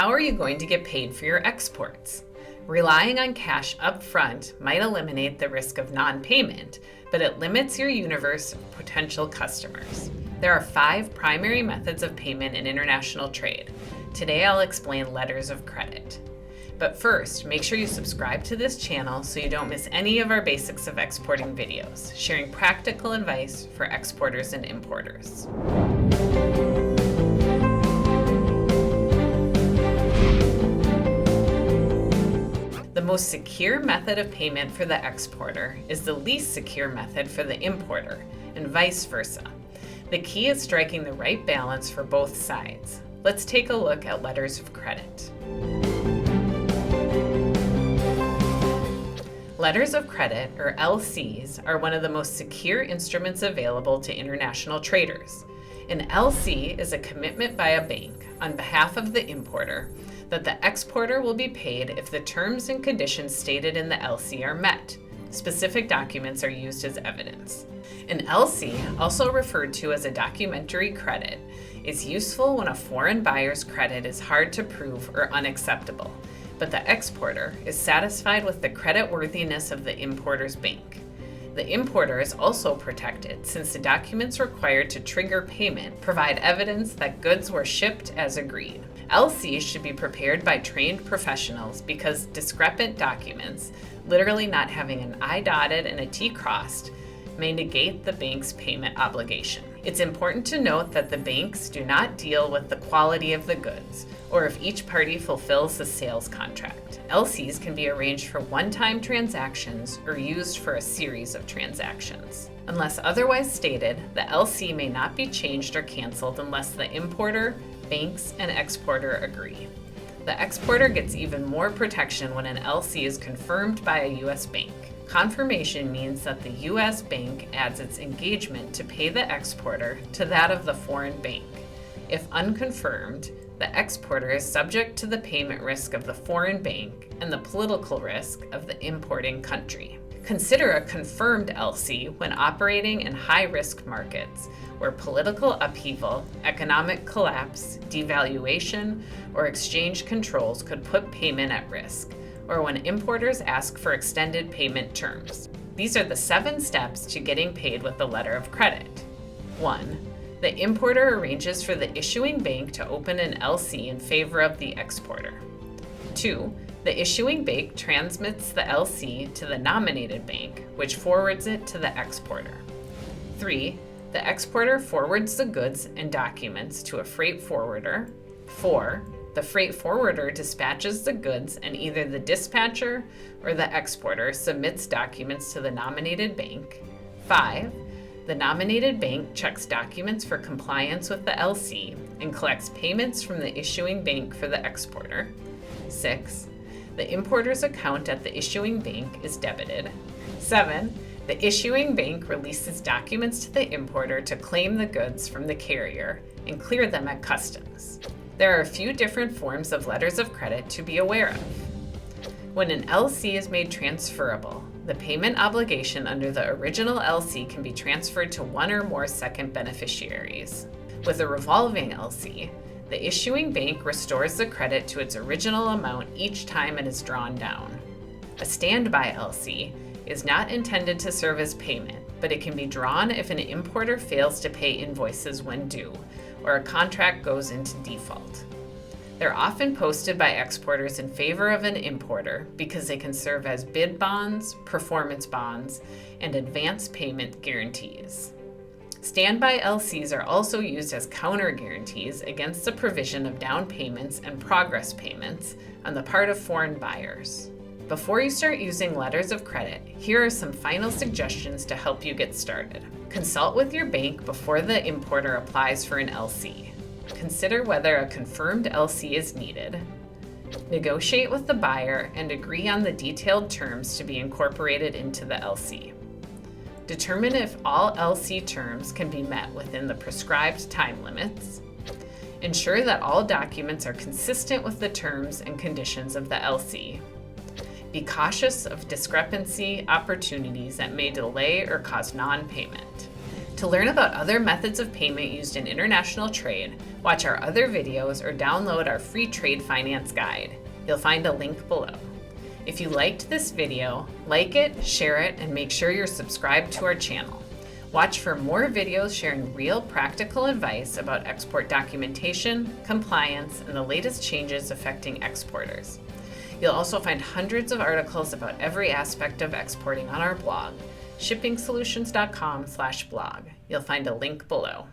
How are you going to get paid for your exports? Relying on cash up front might eliminate the risk of non-payment, but it limits your universe of potential customers. There are 5 primary methods of payment in international trade. Today I'll explain letters of credit. But first, make sure you subscribe to this channel so you don't miss any of our basics of exporting videos, sharing practical advice for exporters and importers. The most secure method of payment for the exporter is the least secure method for the importer, and vice versa. The key is striking the right balance for both sides. Let's take a look at letters of credit. Letters of credit, or LCs, are one of the most secure instruments available to international traders. An LC is a commitment by a bank on behalf of the importer that the exporter will be paid if the terms and conditions stated in the LC are met. Specific documents are used as evidence. An LC, also referred to as a documentary credit, is useful when a foreign buyer's credit is hard to prove or unacceptable, but the exporter is satisfied with the creditworthiness of the importer's bank. The importer is also protected since the documents required to trigger payment provide evidence that goods were shipped as agreed. LCs should be prepared by trained professionals because discrepant documents, literally not having an I dotted and a T crossed, may negate the bank's payment obligation. It's important to note that the banks do not deal with the quality of the goods or if each party fulfills the sales contract. LCs can be arranged for one-time transactions or used for a series of transactions. Unless otherwise stated, the LC may not be changed or canceled unless the importer, banks, and exporter agree. The exporter gets even more protection when an LC is confirmed by a U.S. bank. Confirmation means that the U.S. bank adds its engagement to pay the exporter to that of the foreign bank. If unconfirmed, the exporter is subject to the payment risk of the foreign bank and the political risk of the importing country. Consider a confirmed LC when operating in high-risk markets where political upheaval, economic collapse, devaluation, or exchange controls could put payment at risk, or when importers ask for extended payment terms. These are the 7 steps to getting paid with a letter of credit. 1. The importer arranges for the issuing bank to open an LC in favor of the exporter. 2. The issuing bank transmits the LC to the nominated bank, which forwards it to the exporter. 3. The exporter forwards the goods and documents to a freight forwarder. 4. The freight forwarder dispatches the goods and either the dispatcher or the exporter submits documents to the nominated bank. 5. The nominated bank checks documents for compliance with the LC and collects payments from the issuing bank for the exporter. 6. The importer's account at the issuing bank is debited. 7. The issuing bank releases documents to the importer to claim the goods from the carrier and clear them at customs. There are a few different forms of letters of credit to be aware of. When an LC is made transferable, the payment obligation under the original LC can be transferred to one or more second beneficiaries. With a revolving LC, the issuing bank restores the credit to its original amount each time it is drawn down. A standby LC is not intended to serve as payment, but it can be drawn if an importer fails to pay invoices when due, or a contract goes into default. They're often posted by exporters in favor of an importer because they can serve as bid bonds, performance bonds, and advance payment guarantees. Standby LCs are also used as counter guarantees against the provision of down payments and progress payments on the part of foreign buyers. Before you start using letters of credit, here are some final suggestions to help you get started. Consult with your bank before the importer applies for an LC. Consider whether a confirmed LC is needed. Negotiate with the buyer and agree on the detailed terms to be incorporated into the LC. Determine if all LC terms can be met within the prescribed time limits. Ensure that all documents are consistent with the terms and conditions of the LC. Be cautious of discrepancy opportunities that may delay or cause non-payment. To learn about other methods of payment used in international trade, watch our other videos or download our free trade finance guide. You'll find a link below. If you liked this video, like it, share it, and make sure you're subscribed to our channel. Watch for more videos sharing real practical advice about export documentation, compliance, and the latest changes affecting exporters. You'll also find hundreds of articles about every aspect of exporting on our blog, shippingsolutions.com/blog. You'll find a link below.